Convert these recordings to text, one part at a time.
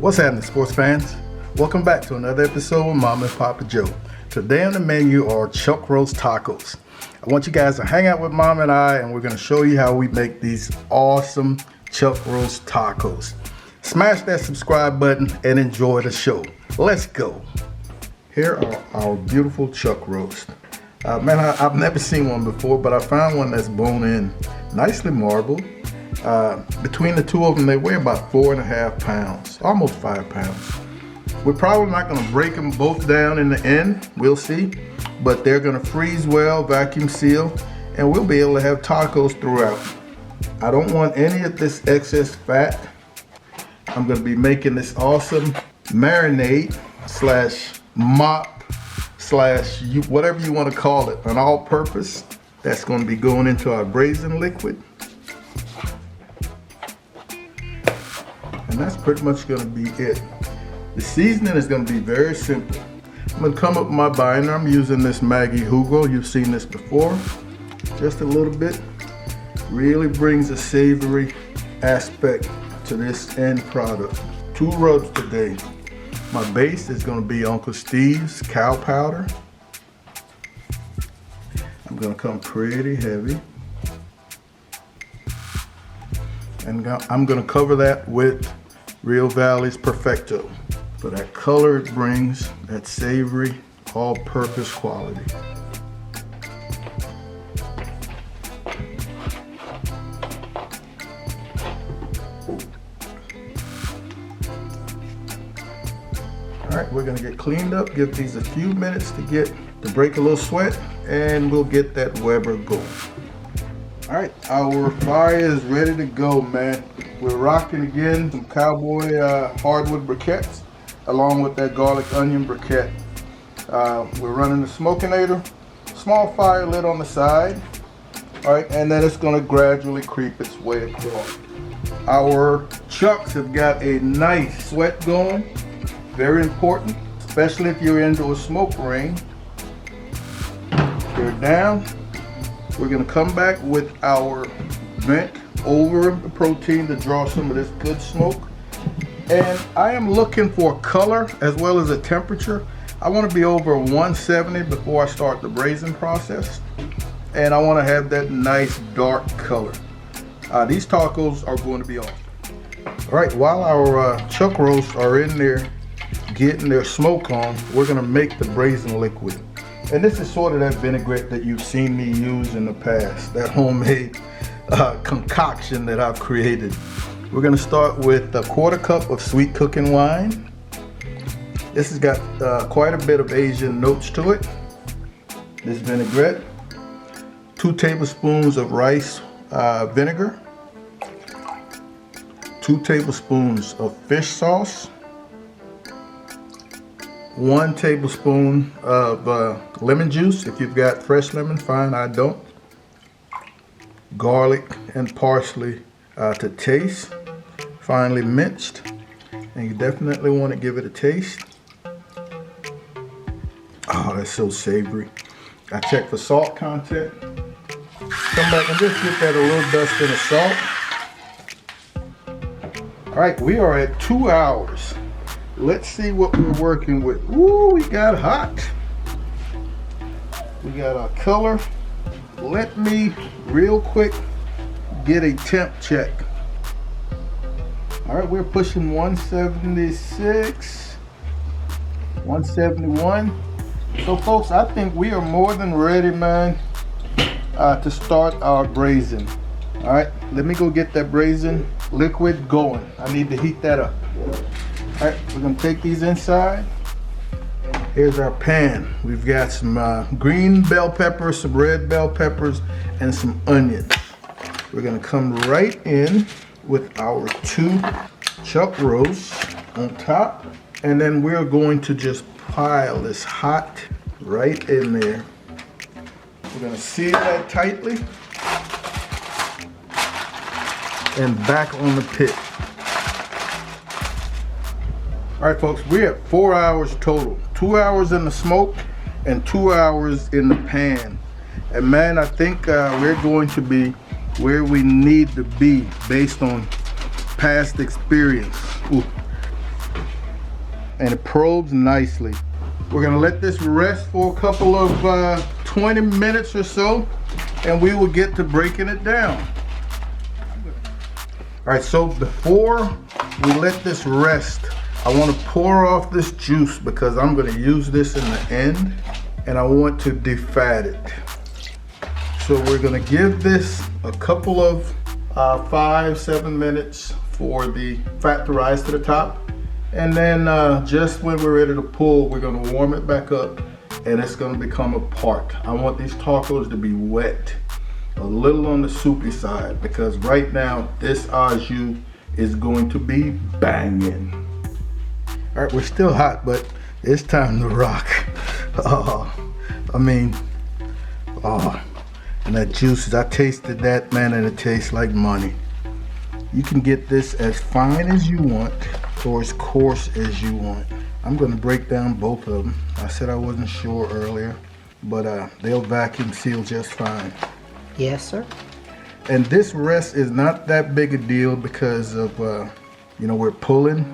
What's happening, sports fans? Welcome back to another episode of Mama and Papa Joe. Today on the menu are chuck roast tacos. I want you guys to hang out with Mom and I, and we're going to show you how we make these awesome chuck roast tacos. Smash that subscribe button and enjoy the show. Let's go. Here are our beautiful chuck roast. I've never seen one before, but I found one that's bone in, nicely marbled. Between the two of them, they weigh about 4.5 pounds, almost 5 pounds. We're probably not going to break them both down in the end, we'll see, but they're going to freeze well, vacuum seal, and we'll be able to have tacos throughout. I don't want any of this excess fat. I'm going to be making this awesome marinade slash mop slash whatever you want to call it, an all-purpose. That's going to be going into our braising liquid. And that's pretty much going to be it. The seasoning is going to be very simple. I'm going to come up with my binder. I'm using this Maggi Hugo. You've seen this before. Just a little bit. Really brings a savory aspect to this end product. 2 rubs today. My base is going to be Uncle Steve's cow powder. I'm going to come pretty heavy. And I'm going to cover that with Real Valley's Perfecto. For that color it brings, that savory, all-purpose quality. All right, we're gonna get cleaned up, give these a few minutes to break a little sweat, and we'll get that Weber going. All right, our fire is ready to go, man. We're rocking again some cowboy hardwood briquettes, along with that garlic onion briquette. We're running the Smokinator, small fire lit on the side. All right, and then it's gonna gradually creep its way across. Our chucks have got a nice sweat going. Very important, especially if you're into a smoke ring. They're down. We're gonna come back with our vent over the protein to draw some of this good smoke. And I am looking for color as well as a temperature. I want to be over 170 before I start the braising process. And I want to have that nice dark color. These tacos are going to be awesome. All right, while our chuck roasts are in there getting their smoke on, we're going to make the braising liquid. And this is sort of that vinaigrette that you've seen me use in the past, that homemade concoction that I've created. We're going to start with 1/4 cup of sweet cooking wine. This has got quite a bit of Asian notes to it. This vinaigrette. 2 tablespoons of rice vinegar. 2 tablespoons of fish sauce. 1 tablespoon of lemon juice. If you've got fresh lemon, fine, I don't. Garlic and parsley to taste, finely minced, and you definitely want to give it a taste. Oh, that's so savory. I check for salt content. Come back and just get that a little dusting of salt. All right, we are at 2 hours. Let's see what we're working with. Ooh, we got hot. We got our color. Let me real quick get a temp check. All right, we're pushing 176, 171. So folks, I think we are more than ready, man, to start our braising. All right, let me go get that braising liquid going. I need to heat that up. All right, we're gonna take these inside. Here's our pan. We've got some green bell peppers, some red bell peppers, and some onions. We're gonna come right in with our 2 chuck roasts on top, and then we're going to just pile this hot right in there. We're gonna seal that tightly and back on the pit. All right, folks, we're at 4 hours total. 2 hours in the smoke and 2 hours in the pan. And man, I think we're going to be where we need to be based on past experience. Ooh. and it probes nicely. We're gonna let this rest for a couple of 20 minutes or so, and we will get to breaking it down. All right, so before we let this rest, I want to pour off this juice because I'm going to use this in the end, and I want to defat it. So we're going to give this a couple of 5-7 minutes for the fat to rise to the top, and then just when we're ready to pull, we're going to warm it back up, and it's going to become a part. I want these tacos to be wet, a little on the soupy side, because right now this au jus is going to be banging. All right, we're still hot, but it's time to rock. And that juice, I tasted that, man, and it tastes like money. You can get this as fine as you want or as coarse as you want. I'm gonna break down both of them. I said I wasn't sure earlier, but they'll vacuum seal just fine. Yes, sir. And this rest is not that big a deal because of, we're pulling.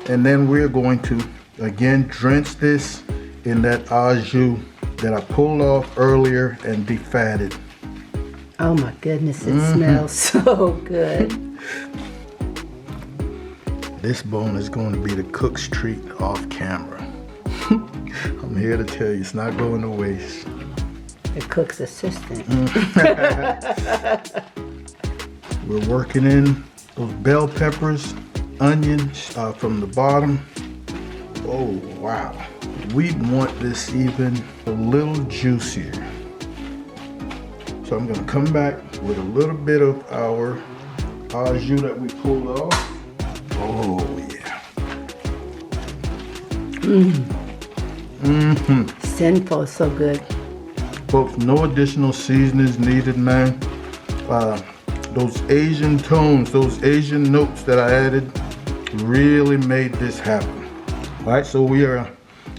And then we're going to, again, drench this in that au jus that I pulled off earlier and defatted. Oh my goodness, it smells so good. This bone is going to be the cook's treat off camera. I'm here to tell you, it's not going to waste. The cook's assistant. We're working in those bell peppers, onions from the bottom. Oh wow. We want this even a little juicier. So I'm gonna come back with a little bit of our au jus that we pulled off. Oh yeah. Sinful, so good. Folks, no additional seasonings needed, man. Those Asian tones, those Asian notes that I added really made this happen. All right, so we are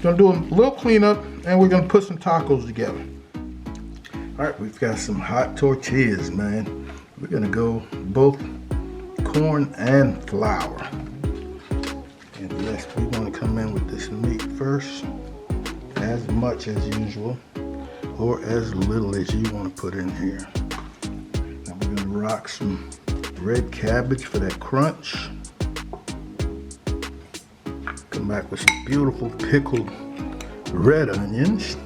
gonna do a little cleanup and we're gonna put some tacos together. All right, we've got some hot tortillas, man. We're gonna go both corn and flour. And yes, we wanna come in with this meat first, as much as usual, or as little as you wanna put in here. Now we're gonna rock some red cabbage for that crunch. Come back with some beautiful pickled red onions.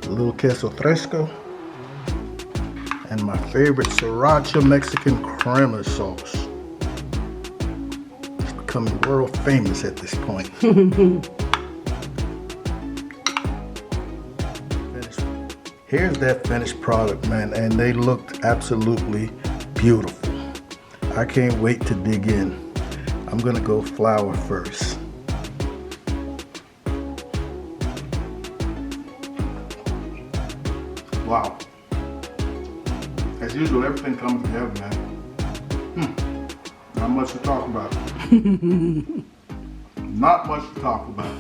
A little queso fresco. And my favorite sriracha Mexican crema sauce. It's becoming world famous at this point. Here's that finished product, man, and they looked absolutely beautiful. I can't wait to dig in. I'm gonna go flour first. Wow. As usual, everything comes together, man. Not much to talk about. Not much to talk about.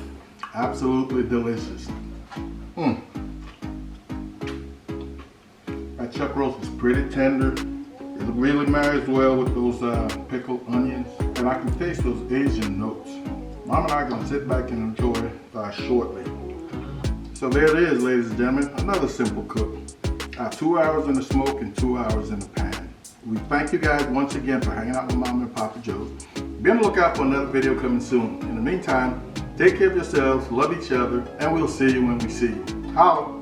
Absolutely delicious. That chuck roast is pretty tender. It really marries well with those pickled onions. And I can taste those Asian notes. Mom and I are gonna sit back and enjoy shortly. So there it is, ladies and gentlemen, another simple cook. 2 hours in the smoke and 2 hours in the pan. We thank you guys once again for hanging out with Mama and Papa Joe. Be on the lookout for another video coming soon. In the meantime, take care of yourselves, love each other, and we'll see you when we see you. Holla!